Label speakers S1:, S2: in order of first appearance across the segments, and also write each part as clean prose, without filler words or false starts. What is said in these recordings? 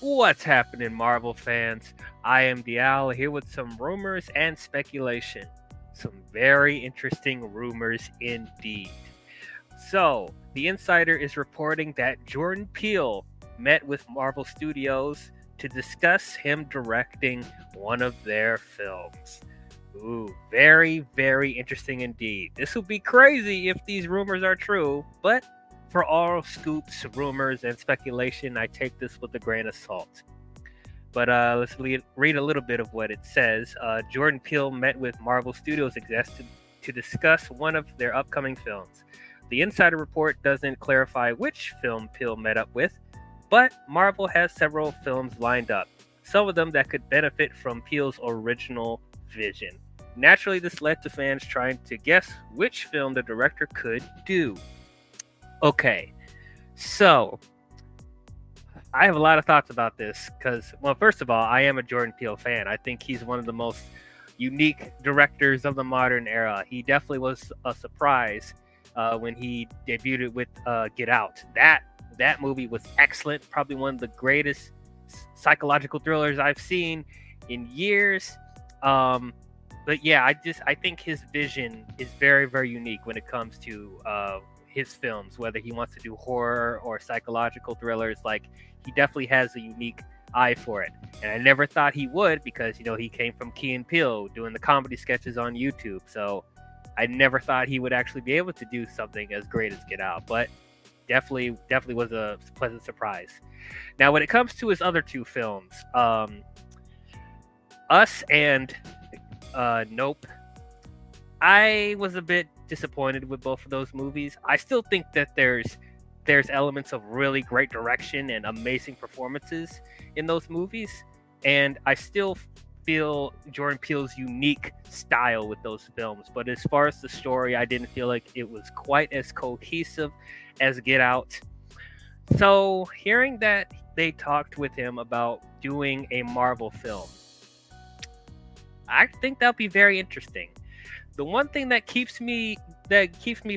S1: What's happening, Marvel fans? I am D-WIZZLE here with some rumors and speculation. Some very interesting rumors indeed. So, The Insider is reporting that Jordan Peele met with Marvel Studios to discuss him directing one of their films. Ooh, very, very interesting indeed. This will be crazy if these rumors are true, but for all scoops, rumors, and speculation, I take this with a grain of salt. But let's read a little bit of what it says. Jordan Peele met with Marvel Studios execs to discuss one of their upcoming films. The Insider report doesn't clarify which film Peele met up with, but Marvel has several films lined up, some of them that could benefit from Peele's original vision. Naturally, this led to fans trying to guess which film the director could do. Okay, so I have a lot of thoughts about this because, well, first of all, I am a Jordan Peele fan. I think he's one of the most unique directors of the modern era. He definitely was a surprise when he debuted with Get Out. That movie was excellent. Probably one of the greatest psychological thrillers I've seen in years. But yeah, I think his vision is very, very unique when it comes to his films, whether he wants to do horror or psychological thrillers. Like, he definitely has a unique eye for it. And I never thought he would because, he came from Key and Peele doing the comedy sketches on YouTube. So I never thought he would actually be able to do something as great as Get Out. But definitely was a pleasant surprise. Now, when it comes to his other two films, Us and Nope, I was a bit disappointed with both of those movies. I still think that there's elements of really great direction and amazing performances in those movies, and I still feel Jordan Peele's unique style with those films. But as far as the story, I didn't feel like it was quite as cohesive as Get Out. So, hearing that they talked with him about doing a Marvel film, I think that'll be very interesting. The one thing that keeps me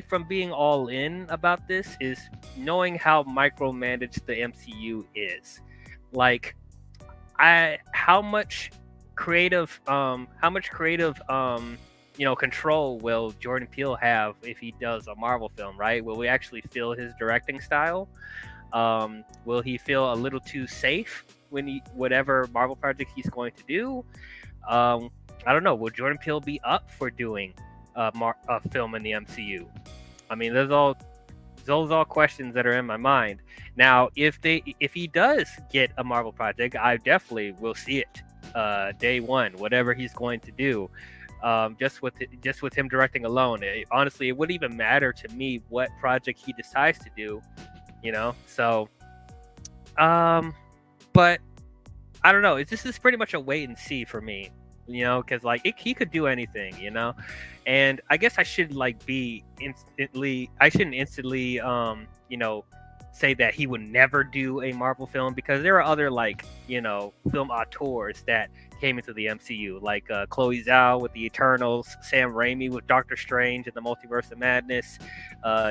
S1: from being all in about this is knowing how micromanaged the MCU is. Like, I how much creative control will Jordan Peele have if he does a Marvel film, right? Will we actually feel his directing style? Will he feel a little too safe when whatever Marvel project he's going to do? Um, I don't know. Will Jordan Peele be up for doing a film in the MCU? I mean, those all questions that are in my mind. Now, if he does get a Marvel project, I definitely will see it day one, whatever he's going to do. Just with him directing alone, honestly, it wouldn't even matter to me what project he decides to do. So, but I don't know. This is pretty much a wait and see for me. Because like he could do anything. And I guess I should like be instantly. I shouldn't instantly, say that he would never do a Marvel film because there are other like film auteurs that came into the MCU, like Chloe Zhao with the Eternals, Sam Raimi with Doctor Strange and the Multiverse of Madness,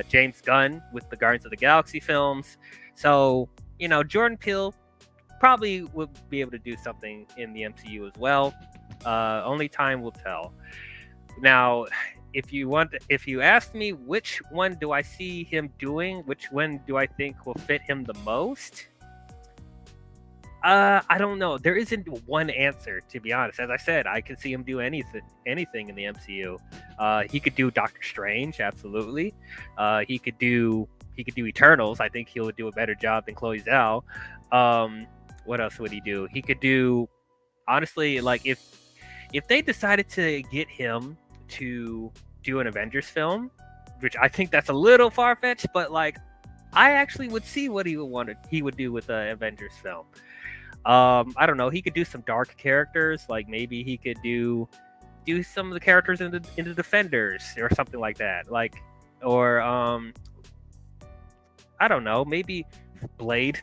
S1: James Gunn with the Guardians of the Galaxy films. So Jordan Peele probably would be able to do something in the MCU as well. Only time will tell. Now, if you ask me which one do I see him doing, which one do I think will fit him the most? I don't know. There isn't one answer, to be honest. As I said, I can see him do anything in the MCU. He could do Doctor Strange, absolutely. He could do Eternals. I think he would do a better job than Chloe Zhao. What else would he do? He could do, honestly, like if they decided to get him to do an Avengers film, which I think that's a little far fetched, but like I actually would see what he would do with an Avengers film. I don't know. He could do some dark characters, like maybe he could do some of the characters in the Defenders or something like that. Like, or I don't know, maybe Blade.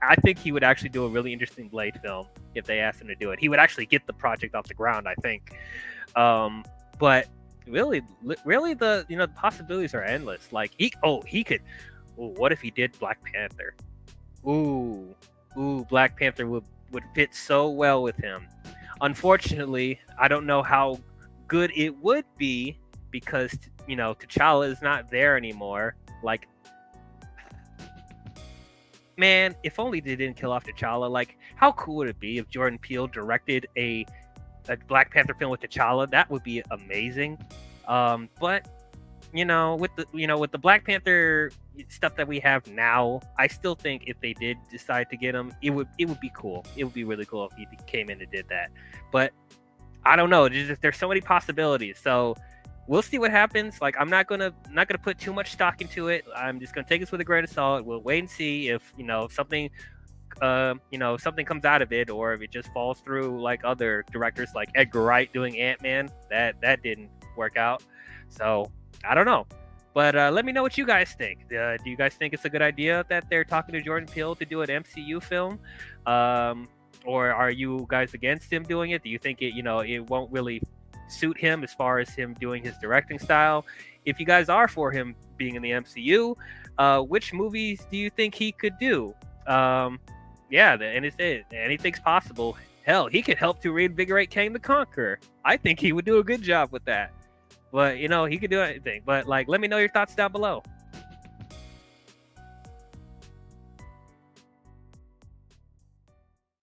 S1: I think he would actually do a really interesting Blade film if they asked him to do it. He would actually get the project off the ground, I think. But really, the possibilities are endless. Like he could. Ooh, what if he did Black Panther? Ooh, Ooh, Black Panther would fit so well with him. Unfortunately, I don't know how good it would be because T'Challa is not there anymore. Like, man, if only they didn't kill off T'Challa. Like, how cool would it be if Jordan Peele directed a Black Panther film with T'Challa? That would be amazing. But with the Black Panther stuff that we have now, I still think if they did decide to get him, it would be cool. It would be really cool if he came in and did that. But I don't know. There's so many possibilities. So we'll see what happens. Like, I'm not gonna put too much stock into it. I'm just gonna take this with a grain of salt. We'll wait and see if something something comes out of it, or if it just falls through like other directors, like Edgar Wright doing Ant-Man. That didn't work out. So I don't know. But let me know what you guys think. Do you guys think it's a good idea that they're talking to Jordan Peele to do an MCU film? Or are you guys against him doing it? Do you think it won't really suit him as far as him doing his directing style? If you guys are for him being in the MCU, which movies do you think he could do? And anything's possible. Hell, he could help to reinvigorate Kang the Conqueror. I think he would do a good job with that. But he could do anything. But let me know your thoughts down below.